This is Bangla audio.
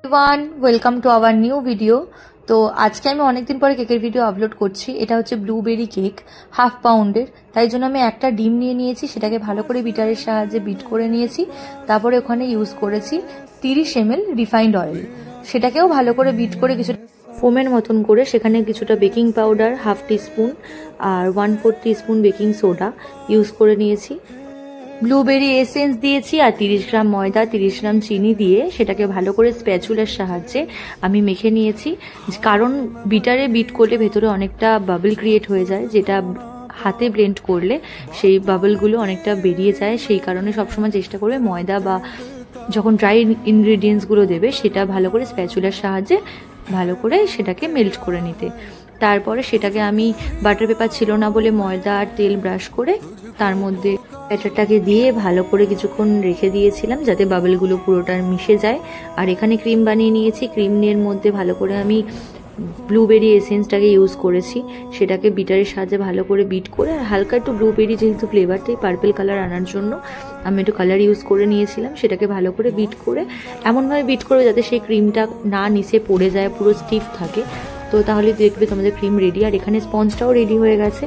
Everyone, welcome to our new video. তো আজকে আমি অনেকদিন পরে কেকের ভিডিও আপলোড করছি। এটা হচ্ছে ব্লুবেরি কেক, হাফ পাউন্ডের। তাই জন্য আমি একটা ডিম নিয়ে নিয়েছি, সেটাকে ভালো করে বিটারের সাহায্যে বিট করে নিয়েছি। তারপরে ওখানে ইউজ করেছি 30 ml রিফাইন্ড অয়েল। সেটাকেও ভালো করে বিট করে কিছু ফোমের মতন করে সেখানে কিছুটা বেকিং পাউডার হাফ টিস্পুন আর 1/4 টিস্পুন বেকিং সোডা ইউজ করে নিয়েছি। ব্লুবেরি এসেন্স দিয়েছি আর 30 গ্রাম ময়দা 30 গ্রাম চিনি দিয়ে সেটাকে ভালো করে স্প্যাচুলার সাহায্যে আমি মেখে নিয়েছি। কারণ বিটারে বিট করলে ভেতরে অনেকটা বাবল ক্রিয়েট হয়ে যায়, যেটা হাতে ব্লেন্ড করলে সেই বাবলগুলো অনেকটা বেরিয়ে যায়। সেই কারণে সবসময় চেষ্টা করবে ময়দা বা যখন ড্রাই ইনগ্রিডিয়েন্টসগুলো দেবে সেটা ভালো করে স্প্যাচুলার সাহায্যে ভালো করে সেটাকে মেল্ট করে নিতে। তারপরে সেটাকে আমি বাটার পেপার ছিল না বলে ময়দা আর তেল ব্রাশ করে তার মধ্যে ব্যাটারটাকে দিয়ে ভালো করে কিছুক্ষণ রেখে দিয়েছিলাম যাতে বাবলগুলো পুরোটা মিশে যায়। আর এখানে ক্রিম বানিয়ে নিয়েছি। ক্রিমের মধ্যে ভালো করে আমি ব্লুবেরি এসেন্সটাকে ইউজ করেছি, সেটাকে বিটারের সাহায্যে ভালো করে বিট করে আর হালকা একটু ব্লুবেরি যেহেতু ফ্লেভারটাই পার্পল কালার আনার জন্য আমি একটু কালার ইউজ করে নিয়েছিলাম। সেটাকে ভালো করে বিট করে এমনভাবে বিট করবে যাতে সেই ক্রিমটা না নিচে পড়ে যায়, পুরো স্টিফ থাকে। তো তাহলে দেখবে তোমাদের ক্রিম রেডি। আর এখানে স্পঞ্জটাও রেডি হয়ে গেছে।